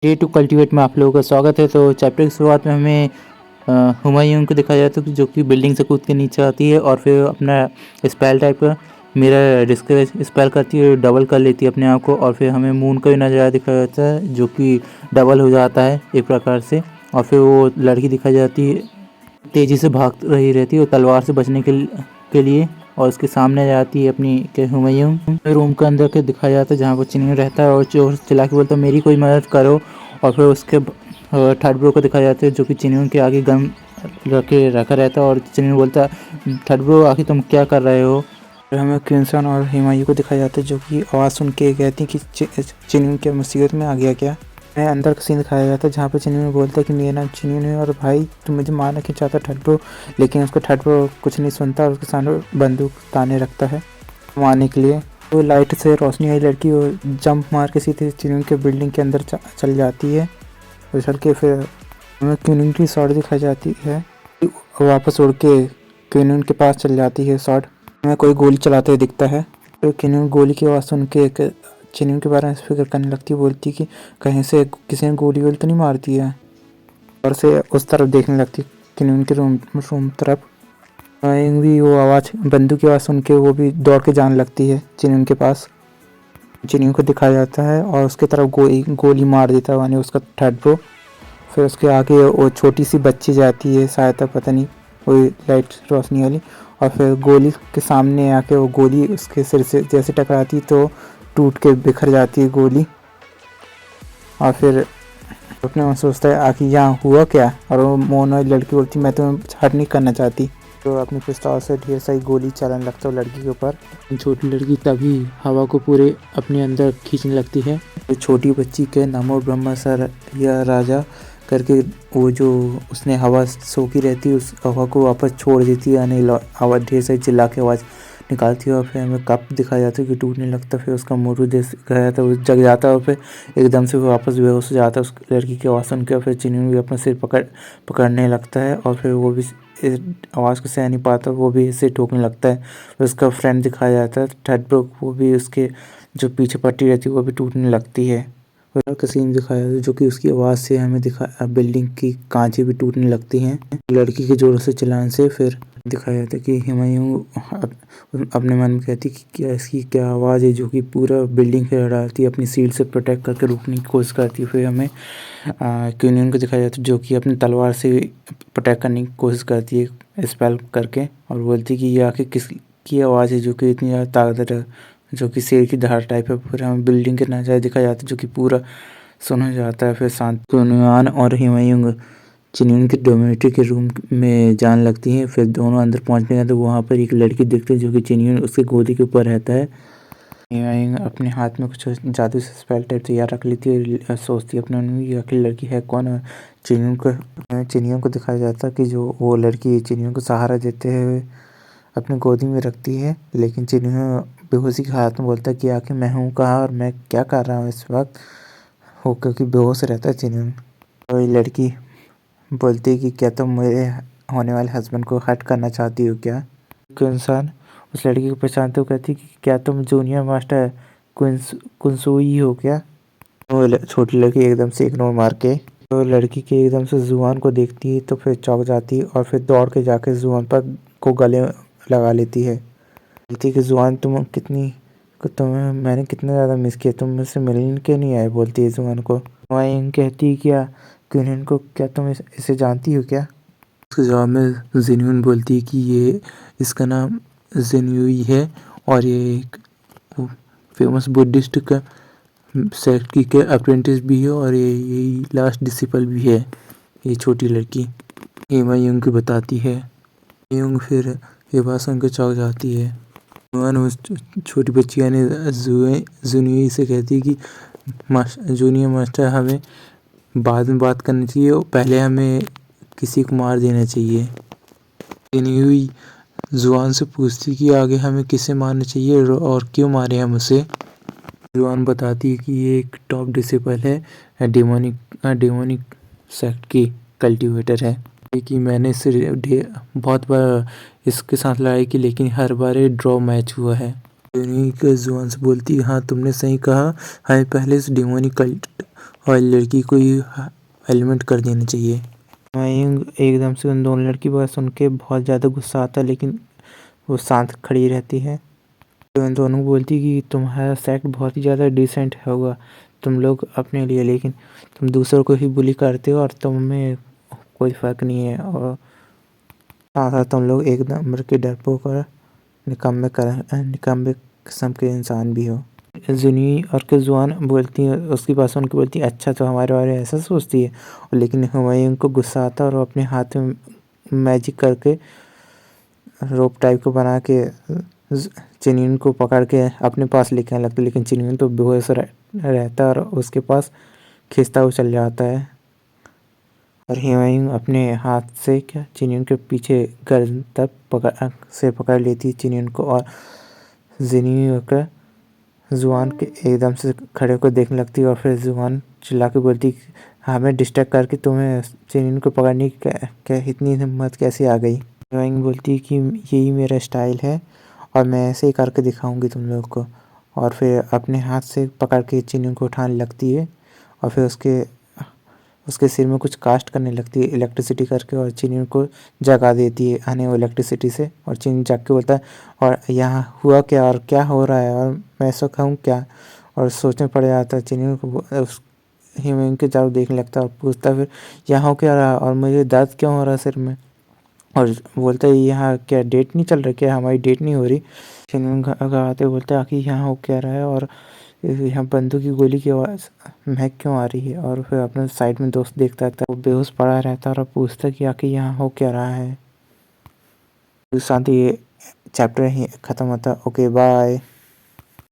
Day to cultivate में आप लोगों का स्वागत है। तो चैप्टर की शुरुआत में हमें हुमायूं को दिखाया जाता है जो कि बिल्डिंग से कूद के नीचे आती है और फिर अपना स्पेल टाइप का मेरा डिस्क स्पेल करती है, डबल कर लेती है अपने आप को। और फिर हमें मून का भी नज़ारा दिखाया जाता है जो कि डबल हो जाता है एक प्रकार से। और फिर वो लड़की दिखाई जाती है तेज़ी से भाग रही रहती है और तलवार से बचने के लिए और उसके सामने जाती है अपनी के हुमायूं रूम के अंदर के दिखाया जाता है जहाँ पर चिन्ह रहता है और चोर चिल्ला के बोलता है मेरी कोई मदद करो। और फिर उसके थर्ड ब्रो को दिखाया जाता है जो कि चिन्ह के आगे गन रखा रहता है और चिन्ह बोलता है थर्ड ब्रो आखिर तुम क्या कर रहे हो। फिर हमें क्विंसन और हुमायूं को दिखाया जाता है जो कि आवाज़ सुन के कहती है कि चिन्ह के मुसीबत में आ गया क्या। अंदर का सीन दिखाया जाता है जहाँ पे चिन्ह बोलता है कि मेरा नाम चिन्ह है और भाई तुम मुझे मारना क्यों चाहता थर्ड ब्रो। लेकिन उसका थर्ड ब्रो कुछ नहीं सुनता और उसके सामने बंदूक ताने रखता है मारने के लिए। तो लाइट से रोशनी आई लड़की वो जंप मार के सीधे चिन्ह के बिल्डिंग के अंदर चल जाती है। उछल के फिर हमें क्यूनिन की शॉट दिखाई जाती है, वापस उड़ के क्यूनिन के पास चल जाती है शॉट। हमें कोई गोली चलाते हुए दिखता है। तो क्यूनिन गोली की आवाज़ सुन के चिन्ह के बारे में फिक्र करने लगती है, बोलती कि कहीं से किसी ने गोली वोली तो नहीं मार दी है और से उस तरफ देखने लगती क्यूनिन के रूम तरफ। भी वो आवाज़ बंदूक की आवाज़ सुन के वो भी दौड़ के जाने लगती है चिन्ह के पास। चिन्ह को दिखाया जाता है और उसके तरफ गोली मार देता है यानी उसका थर्ड ब्रो। फिर उसके आगे वो छोटी सी बच्ची जाती है शायद पता नहीं वही लाइट रोशनी वाली और फिर गोली के सामने आके वो गोली उसके सिर से जैसे टकराती तो टूट के बिखर जाती है गोली। और फिर अपने मन सोचता है आखिर यहाँ हुआ क्या और वो मोन वाली लड़की बोलती मैं तुम्हें हर्ट नहीं करना चाहती। तो अपनी पिस्तौल से ढेर सारी गोली चलाने लगता है लड़की के ऊपर। छोटी लड़की तभी हवा को पूरे अपने अंदर खींचने लगती है। तो छोटी बच्ची के नमो ब्रह्मा सर या राजा करके वो जो उसने हवा सोखी रहती है उस हवा को वापस छोड़ देती है यानी आवाज़ ढेर सारी चिल्ला के आवाज़ निकालती है। और फिर हमें कप दिखाया जाता है कि टूटने लगता है। फिर उसका मुर्रू दिखाया जाता है वो जग जाता है और फिर एकदम से वो वापस बेहोश हो जाता है उस लड़की की आवाज़ सुन के। और फिर चिन्ह भी अपना सिर पकड़ने लगता है और फिर वो भी आवाज़ को सह नहीं पाता, वो भी इसे ठोकने लगता है। फिर उसका फ्रेंड दिखाया जाता है थर्ड ब्रो, वो भी उसके जो पीछे पट्टी रहती है वो भी टूटने लगती है। का सीन दिखाया है जो कि उसकी आवाज़ से हमें बिल्डिंग की कांचें भी टूटने लगती हैं लड़की के जोरों से चिल्लाने से। फिर दिखाया जाता है कि हुमायूं अपने मन में कहती कि क्या इसकी क्या आवाज़ है जो कि पूरा बिल्डिंग हिला डालती है, अपनी शील्ड से प्रोटेक्ट करके रोकने की कोशिश करती है। फिर हमें क्यूनियन को दिखाया जाता है जो कि अपनी तलवार से प्रोटेक्ट करने की कोशिश करती है स्पेल करके और बोलती है कि ये आखिर किसकी आवाज़ है जो कि इतनी ज़्यादा ताकत है जो कि शेर की दहाड़ टाइप है। फिर हमें बिल्डिंग के नज़ारे दिखाया जाता है जो कि पूरा सुना जाता है। फिर शांत कुनवान और हुमायूं चिन्ह के डोमेट्री के रूम में जाने लगती हैं। फिर दोनों अंदर पहुंचने का तो वहाँ पर एक लड़की दिखती है जो कि चिन्ह उसके गोदी के ऊपर रहता है। हुमायूं अपने हाथ में कुछ जादू से स्पेल टाइप तैयार रख लेती है और सोचती है अपने ये आखिर लड़की है कौन है। चिन्हों को दिखाया जाता है कि जो वो लड़की चिन्हों को सहारा देते हुए अपनी गोदी में रखती है। लेकिन चिन्ह बेहोशी के हाथ में बोलता है कि आखिर मैं हूँ कहाँ और मैं क्या कर रहा हूँ इस वक्त, हो क्योंकि बेहोश रहता है चिन्ह। और लड़की बोलती है कि क्या तुम मेरे होने वाले हस्बैंड को हर्ट करना चाहती हो क्या। कोई इंसान उस लड़की को पहचानते हुए कहती कि क्या तुम जूनियर मास्टर कुनसुई हो क्या। वो छोटी लड़की एकदम से इग्नोर मार के तो लड़की के एकदम से जुआन को देखती है तो फिर चौंक जाती है और फिर दौड़ के जाके जुआन पर को गले लगा लेती है। बोलती कि जुआन तुम्हें मैंने कितना ज़्यादा मिस किया, तुम मुझसे मिलने क्यों नहीं आए, बोलती है जुआन को। वाइन कहती है क्या क्यूनिन को क्या तुम इसे जानती हो क्या। उसके जवाब में जेन्यून बोलती है कि ये इसका नाम जेन्यूई है और ये एक फेमस बुद्धिस्ट का सेक्ट की के अप्रेंटिस भी है और ये यही लास्ट डिसिपल भी है। ये छोटी लड़की हुमायूं को बताती है। हुमायूं फिर ये बात सुनकर चौंक जाती है। उस छोटी बच्ची यानी जूनियर से कहती है कि जूनियर मास्टर हमें बाद में बात करनी चाहिए और पहले हमें किसी को मार देना चाहिए। हुई जुआन से पूछती कि आगे हमें किसे मारना चाहिए और क्यों मारे हम उसे। जुआन बताती है कि ये एक टॉप डिसिपल है डेमोनिक सेक्ट की कल्टीवेटर है कि मैंने इससे बहुत बार इसके साथ लड़ाई की लेकिन हर बार ड्रॉ मैच हुआ है। जुआन से बोलती है हाँ तुमने सही कहा, हमें पहले इस डेमोनिक कल्ट और लड़की को ही एलिमिनेट कर देना चाहिए। हुमायूं एकदम से उन दोनों लड़की की बात सुन के बहुत ज़्यादा गुस्सा आता है, लेकिन वो शांत खड़ी रहती है। तो उन दोनों को बोलती है कि तुम्हारा सेक्ट बहुत ही ज़्यादा डिसेंट होगा तुम लोग अपने लिए, लेकिन तुम दूसरों को ही बुली करते हो और तुम में कोई फ़र्क नहीं है, और साथ साथ तुम लोग एक नंबर के डरपोक और निकम्मे किस्म के इंसान भी हो। जुनी और जुआन बोलती है, उसकी बात सुन के बोलती है अच्छा तो हमारे बारे में ऐसा सोचती है। और लेकिन हुमायूं को गुस्सा आता है और वो अपने हाथ में मैजिक करके रोप टाइप को बना के चिनियन को पकड़ के अपने पास लेके आने लगता है, लेकिन चिनियन तो बेहोश रहता है और उसके पास खींचता हुआ चल जाता है। और हुमायूं अपने हाथ से क्या चिनियन के पीछे गर्दन तक पकड़ लेती है चिनियन को, और जिनी होकर जुआन के एकदम से खड़े होकर देखने लगती है। और फिर जुआन चिल्ला के बोलती हमें डिस्ट्रैक्ट करके तुम्हें चिनियन को पकड़ने की क्या इतनी हिम्मत कैसे आ गई। ड्राइंग बोलती है कि यही मेरा स्टाइल है और मैं ऐसे ही करके दिखाऊंगी तुम लोग को। और फिर अपने हाथ से पकड़ के चिनियन को उठाने लगती है और फिर उसके उसके सिर में कुछ कास्ट करने लगती है इलेक्ट्रिसिटी करके, और चिनियन को जगा देती है आने वो इलेक्ट्रिसिटी से। और चिनियन जाग के बोलता है और यहाँ हुआ क्या और क्या हो रहा है और मैं ऐसा कहूँ क्या, और सोचने पड़ जाता है। चिनियन को उस ह्यूमन के चारों देखने लगता है और पूछता है फिर यहाँ हो क्या रहा है और मुझे दर्द क्यों हो रहा है सिर में, और बोलता है यहाँ क्या डेट नहीं चल रही, क्या हमारी डेट नहीं हो रही। चिनियन घबराते बोलता है आखिर यहाँ हो क्या रहा है और यहाँ बंदूक की गोली की आवाज़ महक क्यों आ रही है। और फिर अपने साइड में दोस्त देखता है, वो बेहोश पड़ा रहता है और पूछता है कि आखिर यहाँ हो क्या रहा है। तो शांति ये चैप्टर ही ख़त्म होता है। Okay bye.